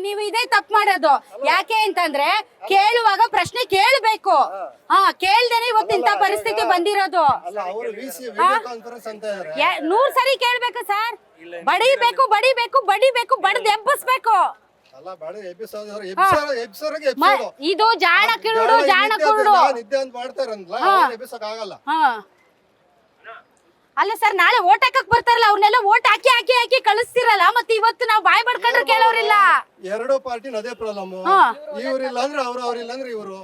ನೀವು ಇದೇ ತಪ್ಪು ಮಾಡೋದು. ಯಾಕೆ ಅಂತಂದ್ರೆ ಕೇಳುವಾಗ ಪ್ರಶ್ನೆ ಕೇಳಬೇಕು. ಕೇಳ್ದೇನೆ ಇವತ್ತು ಇಂತ ಪರಿಸ್ಥಿತಿ ಬಂದಿರೋದು. 100 ಸರಿ ಕೇಳ್ಬೇಕು ಸರ್. ಬಡಿಬೇಕು ಬಡಿಬೇಕು ಬಡಿಬೇಕು, ಬಡ್ದು ಎಬ್ಬಿಸ್ಬೇಕು. ಇದು ಜಾಣ ಕಿರುಡು ಜಾಣ ಕುರುಡು. ಅಲ್ಲ ಸರ್, ನಾಳೆ ಓಟ್ ಹಾಕಕ್ ಬರ್ತಾರಲ್ಲ, ಅವ್ರನ್ನೆಲ್ಲ ಓಟ್ ಹಾಕಿ ಹಾಕಿ ಹಾಕಿ ಕಳಿಸ್ತಿರಲ್ಲ. ಮತ್ತೆ ಇವತ್ತು ನಾವು ಬಾಯ್ ಬಡ್ಕೊಂಡ್ರೆ ಕೇಳೋರಿಲ್ಲ. ಎರಡು ಪಾರ್ಟಿ ಅದೇ ಪ್ರಾಬ್ಲಮ್. ಇವ್ರಿಲ್ಲ ಅಂದ್ರೆ ಅವ್ರಿಲ್ಲ ಅಂದ್ರೆ ಇವರು,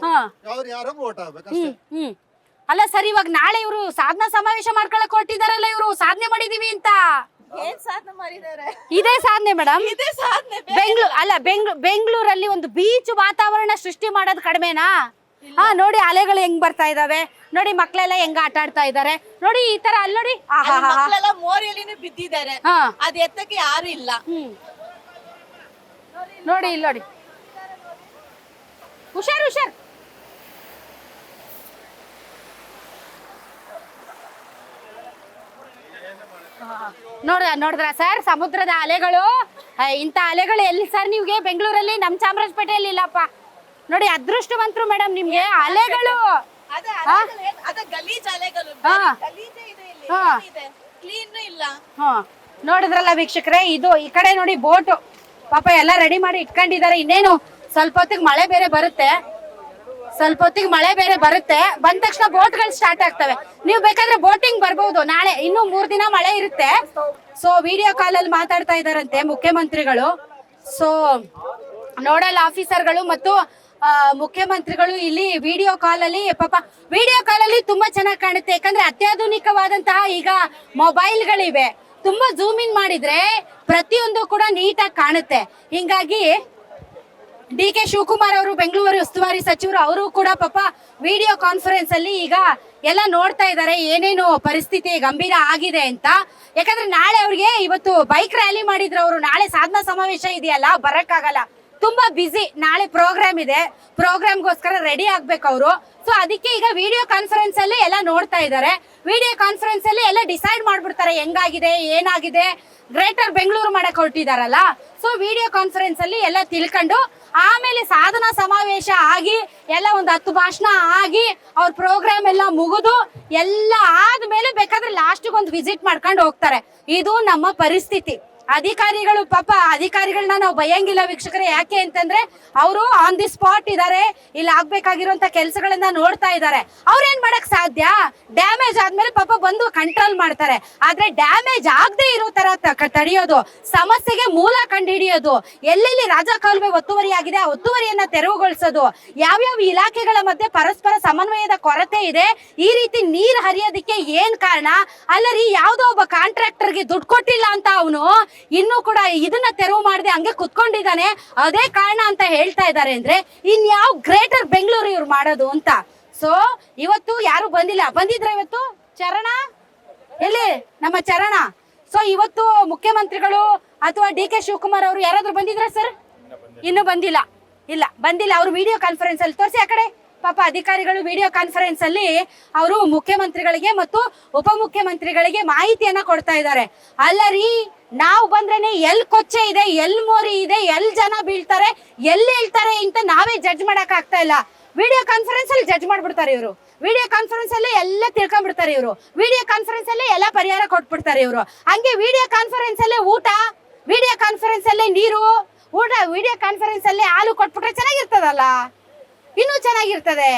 ಯಾರೋ ಓಟ್ ಹಾಕ್ಬೇಕು. ಅಲ್ಲ ಸರ್, ಇವಾಗ ನಾಳೆ ಇವರು ಸಾಧನಾ ಸಮಾವೇಶ ಮಾಡ್ಕೊಳಕ್ ಹೊರಟಿದಾರಲ್ಲ, ಇವರು ಸಾಧನೆ ಮಾಡಿದೀವಿ ಅಂತ. ಇದೇ ಸಾಧನೆ ಮೇಡಮ್. ಬೆಂಗಳೂರಲ್ಲಿ ಒಂದು ಬೀಚ್ ವಾತಾವರಣ ಸೃಷ್ಟಿ ಮಾಡೋದು ಕಡಿಮೆನಾ? ನೋಡಿ ಅಲೆಗಳು ಹೆಂಗ್ ಬರ್ತಾ ಇದಾವೆ ನೋಡಿ, ಮಕ್ಳೆಲ್ಲ ಹೆಂಗ ಆಟ ಆಡ್ತಾ ಇದಾರೆ ನೋಡಿ. ಈ ತರ ಅಲ್ಲಿ ನೋಡಿ, ಮೋರಿಯಲ್ಲಿ ಬಿದ್ದಿದ್ದಾರೆ. ಅದ್ ಎತ್ತಕ್ಕೆ ಯಾರು ಇಲ್ಲ ನೋಡಿ. ಇಲ್ಲಿ ನೋಡಿ, ಹುಷಾರ್ ಹುಷಾರ್. ನೋಡಿದ್ರ ಸರ್, ಸಮುದ್ರದ ಅಲೆಗಳು. ಇಂತ ಅಲೆಗಳು ಎಲ್ಲಿ ಸರ್ ನಿಮ್ಗೆ ಬೆಂಗಳೂರಲ್ಲಿ? ನಮ್ ಚಾಮರಾಜಪೇಟೆಯಲ್ಲಿ ಇಲ್ಲಪ್ಪ. ನೋಡಿ, ಅದೃಷ್ಟವಂತರು ಮೇಡಮ್ ನಿಮ್ಗೆ ಅಲೆಗಳು. ನೋಡಿದ್ರಲ್ಲ ವೀಕ್ಷಕರೇ, ಇದು ಈ ಕಡೆ ನೋಡಿ ಬೋಟ್ ಪಾಪ ಎಲ್ಲ ರೆಡಿ ಮಾಡಿ ಇಟ್ಕೊಂಡಿದ್ದಾರೆ. ಇನ್ನೇನು ಸ್ವಲ್ಪ ಹೊತ್ತಿಗೆ ಮಳೆ ಬೇರೆ ಬರುತ್ತೆ. ಬಂದ ತಕ್ಷಣ ಬೋಟ್ಗಳು ಸ್ಟಾರ್ಟ್ ಆಗ್ತವೆ. ನೀವು ಬೇಕಾದ್ರೆ ಬೋಟಿಂಗ್ ಬರ್ಬಹುದು. ನಾಳೆ ಇನ್ನು 3 ದಿನ ಮಳೆ ಇರುತ್ತೆ. ಸೊ ವಿಡಿಯೋ ಕಾಲ್ ಅಲ್ಲಿ ಮಾತಾಡ್ತಾ ಇದಾರಂತೆ ಮುಖ್ಯಮಂತ್ರಿಗಳು. ಸೊ ನೋಡಲ್ ಆಫೀಸರ್ಗಳು ಮತ್ತು ಮುಖ್ಯಮಂತ್ರಿಗಳು ಇಲ್ಲಿ ವಿಡಿಯೋ ಕಾಲ್ ಅಲ್ಲಿ ತುಂಬಾ ಚೆನ್ನಾಗಿ ಕಾಣುತ್ತೆ. ಯಾಕಂದ್ರೆ ಅತ್ಯಾಧುನಿಕವಾದಂತಹ ಈಗ ಮೊಬೈಲ್ಗಳಿವೆ. ತುಂಬಾ ಜೂಮ್ ಇನ್ ಮಾಡಿದ್ರೆ ಪ್ರತಿಯೊಂದು ಕೂಡ ನೀಟಾಗಿ ಕಾಣುತ್ತೆ. ಹಿಂಗಾಗಿ ಡಿ.ಕೆ. ಶಿವಕುಮಾರ್ ಅವರು, ಬೆಂಗಳೂರು ಉಸ್ತುವಾರಿ ಸಚಿವರು, ಅವರು ಕೂಡ ಪಾಪ ವಿಡಿಯೋ ಕಾನ್ಫರೆನ್ಸ್ ಅಲ್ಲಿ ಈಗ ಎಲ್ಲ ನೋಡ್ತಾ ಇದ್ದಾರೆ ಏನೇನು ಪರಿಸ್ಥಿತಿ ಗಂಭೀರ ಆಗಿದೆ ಅಂತ. ಯಾಕಂದ್ರೆ ನಾಳೆ ಅವ್ರಿಗೆ ಇವತ್ತು ಬೈಕ್ ರ್ಯಾಲಿ ಮಾಡಿದ್ರು ಅವರು. ನಾಳೆ ಸಾಧನಾ ಸಮಾವೇಶ ಇದೆಯಲ್ಲ, ಬರಕ್ಕಾಗಲ್ಲ, ತುಂಬಾ ಬಿಸಿ. ನಾಳೆ ಪ್ರೋಗ್ರಾಮ್ ಇದೆ, ಪ್ರೋಗ್ರಾಮ್ಗೋಸ್ಕರ ರೆಡಿ ಆಗ್ಬೇಕು ಅವರು. ಸೊ ಅದಕ್ಕೆ ಈಗ ವಿಡಿಯೋ ಕಾನ್ಫರೆನ್ಸ್ ಅಲ್ಲಿ ಎಲ್ಲ ನೋಡ್ತಾ ಇದ್ದಾರೆ. ವಿಡಿಯೋ ಕಾನ್ಫರೆನ್ಸ್ ಅಲ್ಲಿ ಎಲ್ಲ ಡಿಸೈಡ್ ಮಾಡ್ಬಿಡ್ತಾರೆ ಹೆಂಗಾಗಿದೆ ಏನಾಗಿದೆ. ಗ್ರೇಟರ್ ಬೆಂಗಳೂರು ಮಾಡಕ್ ಹೊರಟಿದಾರಲ್ಲ, ಸೊ ವಿಡಿಯೋ ಕಾನ್ಫರೆನ್ಸ್ ಅಲ್ಲಿ ಎಲ್ಲ ತಿಳ್ಕೊಂಡು ಆಮೇಲೆ ಸಾಧನಾ ಸಮಾವೇಶ ಆಗಿ ಎಲ್ಲ ಒಂದು 10 ಭಾಷಣ ಆಗಿ ಅವ್ರ ಪ್ರೋಗ್ರಾಮ್ ಎಲ್ಲ ಮುಗಿದು ಎಲ್ಲ ಆದ್ಮೇಲೆ ಬೇಕಾದ್ರೆ ಲಾಸ್ಟ್ಗೆ ಒಂದು ವಿಸಿಟ್ ಮಾಡ್ಕೊಂಡು ಹೋಗ್ತಾರೆ. ಇದು ನಮ್ಮ ಪರಿಸ್ಥಿತಿ. ಅಧಿಕಾರಿಗಳು ಪಾಪ, ಅಧಿಕಾರಿಗಳನ್ನ ನಾವು ಬೈಯಂಗಿಲ್ಲ ವೀಕ್ಷಕರೇ. ಯಾಕೆ ಅಂತಂದ್ರೆ ಅವರು ಆನ್ ದಿ ಸ್ಪಾಟ್ ಇದಾರೆ, ಇಲ್ಲಿ ಆಗ್ಬೇಕಾಗಿರುವಂತ ಕೆಲಸಗಳನ್ನ ನೋಡ್ತಾ ಇದ್ದಾರೆ. ಅವ್ರೇನ್ ಮಾಡಕ್ ಸಾಧ್ಯ? ಡ್ಯಾಮೇಜ್ ಆದ್ಮೇಲೆ ಪಾಪ ಬಂದು ಕಂಟ್ರೋಲ್ ಮಾಡ್ತಾರೆ. ಆದ್ರೆ ಡ್ಯಾಮೇಜ್ ಆಗದೆ ಇರೋ ತರ ತಡೆಯೋದು, ಸಮಸ್ಯೆಗೆ ಮೂಲ ಕಂಡು ಹಿಡಿಯೋದು, ಎಲ್ಲೆಲ್ಲಿ ರಾಜಕಾಲುವೆ ಒತ್ತುವರಿ ಆಗಿದೆ ಆ ಒತ್ತುವರಿಯನ್ನ ತೆರವುಗೊಳಿಸೋದು, ಯಾವ್ಯಾವ ಇಲಾಖೆಗಳ ಮಧ್ಯೆ ಪರಸ್ಪರ ಸಮನ್ವಯದ ಕೊರತೆ ಇದೆ, ಈ ರೀತಿ ನೀರ್ ಹರಿಯೋದಕ್ಕೆ ಏನ್ ಕಾರಣ, ಅಲ್ಲರಿ ಯಾವ್ದೋ ಒಬ್ಬ ಕಾಂಟ್ರಾಕ್ಟರ್ಗೆ ದುಡ್ಡು ಕೊಟ್ಟಿಲ್ಲ ಅಂತ ಅವನು ಇನ್ನೂ ಕೂಡ ಇದನ್ನ ತೆರವು ಮಾಡದೆ ಹಂಗೆ ಕುತ್ಕೊಂಡಿದ್ದಾನೆ, ಅದೇ ಕಾರಣ ಅಂತ ಹೇಳ್ತಾ ಇದ್ದಾರೆ. ಅಂದ್ರೆ ಇನ್ಯಾವ ಗ್ರೇಟರ್ ಬೆಂಗಳೂರು ಇವ್ರು ಮಾಡೋದು ಅಂತ. ಸೊ ಇವತ್ತು ಯಾರು ಬಂದಿದ್ರ ಇವತ್ತು? ಚರಣ ಎಲ್ಲಿ? ನಮ್ಮ ಚರಣ. ಸೊ ಇವತ್ತು ಮುಖ್ಯಮಂತ್ರಿಗಳು ಅಥವಾ ಡಿ.ಕೆ. ಶಿವಕುಮಾರ್ ಅವರು ಯಾರಾದ್ರೂ ಬಂದಿದ್ರ ಸರ್? ಇನ್ನು ಬಂದಿಲ್ಲ. ಅವ್ರು ವಿಡಿಯೋ ಕಾನ್ಫರೆನ್ಸ್ ಅಲ್ಲಿ ತೋರಿಸಿ ಆ ಕಡೆ. ಪಾಪ ಅಧಿಕಾರಿಗಳು ವಿಡಿಯೋ ಕಾನ್ಫರೆನ್ಸ್ ಅಲ್ಲಿ ಅವರು ಮುಖ್ಯಮಂತ್ರಿಗಳಿಗೆ ಮತ್ತು ಉಪಮುಖ್ಯಮಂತ್ರಿಗಳಿಗೆ ಮಾಹಿತಿಯನ್ನ ಕೊಡ್ತಾ ಇದ್ದಾರೆ. ಅಲ್ಲರಿ, ನಾವು ಬಂದ್ರೇನೆ ಎಲ್ ಕೊಚ್ಚೆ ಇದೆ, ಎಲ್ ಮೋರಿ ಇದೆ, ಎಲ್ ಜನ ಬೀಳ್ತಾರೆ, ಎಲ್ಲಿ ಹೇಳ್ತಾರೆ ಅಂತ ನಾವೇ ಜಡ್ಜ್ ಮಾಡಕ್ ಆಗ್ತಾ ಇಲ್ಲ. ವಿಡಿಯೋ ಕಾನ್ಫರೆನ್ಸ್ ಅಲ್ಲಿ ಜಡ್ಜ್ ಮಾಡ್ಬಿಡ್ತಾರೆ ಇವರು. ವಿಡಿಯೋ ಕಾನ್ಫರೆನ್ಸ್ ಅಲ್ಲಿ ಎಲ್ಲ ತಿಳ್ಕೊಂಡ್ಬಿಡ್ತಾರೆ ಇವರು. ವಿಡಿಯೋ ಕಾನ್ಫರೆನ್ಸ್ ಅಲ್ಲಿ ಎಲ್ಲ ಪರಿಹಾರ ಕೊಟ್ಬಿಡ್ತಾರೆ ಇವರು. ಹಂಗೆ ವಿಡಿಯೋ ಕಾನ್ಫರೆನ್ಸ್ ಅಲ್ಲೇ ಊಟ, ವಿಡಿಯೋ ಕಾನ್ಫರೆನ್ಸ್ ಅಲ್ಲೇ ನೀರು, ಊಟ, ವಿಡಿಯೋ ಕಾನ್ಫರೆನ್ಸ್ ಅಲ್ಲೇ ಹಾಲು ಕೊಟ್ಬಿಟ್ರೆ ಚೆನ್ನಾಗಿರ್ತದಲ್ಲ, ಇನ್ನೂ ಚೆನ್ನಾಗಿರ್ತದೆ.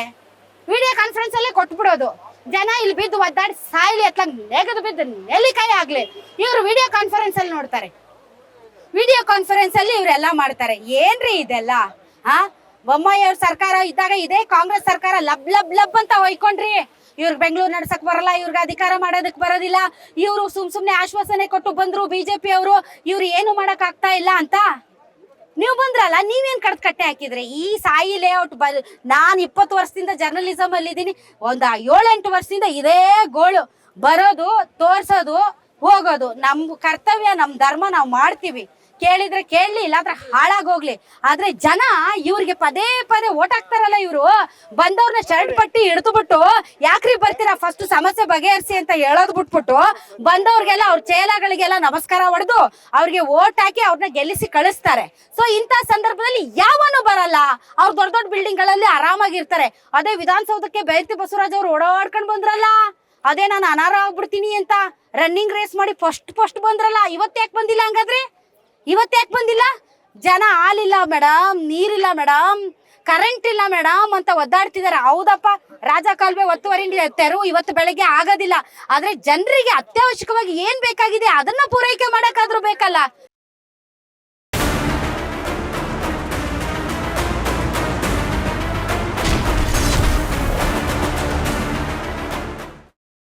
ವಿಡಿಯೋ ಕಾನ್ಫರೆನ್ಸ್ ಅಲ್ಲೇ ಕೊಟ್ಬಿಡೋದು. ಜನ ಇಲ್ಲಿ ಬಿದ್ದು ಒದ್ದಾಡಿ ಸಾಯ್ಲಿ, ಅತ್ಲ ನೆಗದು ಬಿದ್ದು ನೆಲ್ಲಿಕಾಯಿ ಆಗ್ಲಿ, ಇವ್ರು ವಿಡಿಯೋ ಕಾನ್ಫರೆನ್ಸ್ ಅಲ್ಲಿ ನೋಡ್ತಾರೆ. ವಿಡಿಯೋ ಕಾನ್ಫರೆನ್ಸ್ ಅಲ್ಲಿ ಇವರೆಲ್ಲ ಮಾಡ್ತಾರೆ. ಏನ್ರಿ ಇದೆಲ್ಲ? ಬೊಮ್ಮಾಯಿ ಅವ್ರ ಸರ್ಕಾರ ಇದ್ದಾಗ ಇದೇ ಕಾಂಗ್ರೆಸ್ ಸರ್ಕಾರ ಲಬ್ ಲಬ್ ಲಬ್ ಅಂತ ಹೊಯ್ಕೊಂಡ್ರಿ. ಇವ್ರಿಗೆ ಬೆಂಗಳೂರು ನಡ್ಸಕ್ ಬರಲ್ಲ, ಇವ್ರಿಗೆ ಅಧಿಕಾರ ಮಾಡೋದಕ್ ಬರೋದಿಲ್ಲ, ಇವ್ರು ಸುಮ್ನೆ ಆಶ್ವಾಸನೆ ಕೊಟ್ಟು ಬಂದ್ರು ಬಿಜೆಪಿ ಅವರು, ಇವ್ರು ಏನು ಮಾಡಕ್ ಆಗ್ತಾ ಇಲ್ಲ ಅಂತ. ನೀವು ಬಂದ್ರಲ್ಲ, ನೀವೇನ್ ಕಟ್ಟೆ ಹಾಕಿದ್ರಿ ಈ ಸಾಯಿ ಲೇಔಟ್? ನಾನ್ 20 ವರ್ಷದಿಂದ ಜರ್ನಲಿಸಮ್ ಅಲ್ಲಿ ಇದ್ದೀನಿ. ಒಂದ್ 7-8 ವರ್ಷದಿಂದ ಇದೇ ಗೋಳು, ಬರೋದು, ತೋರ್ಸೋದು, ಹೋಗೋದು. ನಮ್ ಕರ್ತವ್ಯ, ನಮ್ ಧರ್ಮ ನಾವು ಮಾಡ್ತೀವಿ. ಕೇಳಿದ್ರೆ ಕೇಳಲಿ ಇಲ್ಲಾಂದ್ರೆ ಹಾಳಾಗೋಗ್ಲಿ. ಆದ್ರೆ ಜನ ಇವ್ರಿಗೆ ಪದೇ ಪದೇ ಓಟ್ ಹಾಕ್ತಾರಲ್ಲ, ಇವ್ರು ಬಂದವ್ರನ್ನ ಶರ್ಟ್ ಪಟ್ಟಿ ಹಿಡಿದು ಬಿಟ್ಟು ಯಾಕ್ರಿ ಬರ್ತೀರಾ ಫಸ್ಟ್ ಸಮಸ್ಯೆ ಬಗೆಹರಿಸಿ ಅಂತ ಹೇಳೋದ್ ಬಿಟ್ಬಿಟ್ಟು ಬಂದವ್ರಿಗೆಲ್ಲ ಅವ್ರ ಚೇಲಾಗಳಿಗೆಲ್ಲ ನಮಸ್ಕಾರ ಹೊಡೆದು ಅವ್ರಿಗೆ ಓಟ್ ಹಾಕಿ ಅವ್ರನ್ನ ಗೆಲ್ಲಿಸಿ ಕಳಿಸ್ತಾರೆ. ಸೊ ಇಂಥ ಸಂದರ್ಭದಲ್ಲಿ ಯಾವನು ಬರಲ್ಲ. ಅವ್ರು ದೊಡ್ಡ ದೊಡ್ಡ ಬಿಲ್ಡಿಂಗ್ ಗಳಲ್ಲಿ ಆರಾಮಾಗಿರ್ತಾರೆ. ಅದೇ ವಿಧಾನಸೌಧಕ್ಕೆ ಬೈರತಿ ಬಸವರಾಜ್ ಅವ್ರು ಓಡಾಡ್ಕೊಂಡ್ ಬಂದ್ರಲ್ಲ, ಅದೇ ನಾನು ಅನಾರ ಆಗ್ಬಿಡ್ತೀನಿ ಅಂತ ರನ್ನಿಂಗ್ ರೇಸ್ ಮಾಡಿ ಫಸ್ಟ್ ಬಂದ್ರಲ್ಲ, ಇವತ್ತು ಬಂದಿಲ್ಲ? ಹಂಗಾದ್ರೆ ಇವತ್ತು ಬಂದಿಲ್ಲ? ಜನ ಹಾಲಿಲ್ಲ ಮೇಡಮ್, ನೀರಿಲ್ಲ ಮೇಡಮ್, ಕರೆಂಟ್ ಇಲ್ಲ ಮೇಡಮ್ ಅಂತ ಒದ್ದಾಡ್ತಿದಾರೆ. ಹೌದಪ್ಪ, ರಾಜ ಕಾಲುವೆ ಒತ್ತುವರಿ ತೆರವು ಇವತ್ತು ಬೆಳಗ್ಗೆ ಆಗೋದಿಲ್ಲ. ಆದ್ರೆ ಜನರಿಗೆ ಅತ್ಯವಶ್ಯಕವಾಗಿ ಏನ್ ಬೇಕಾಗಿದೆ ಅದನ್ನ ಪೂರೈಕೆ ಮಾಡಕ್ಕಾದ್ರೂ ಬೇಕಲ್ಲ.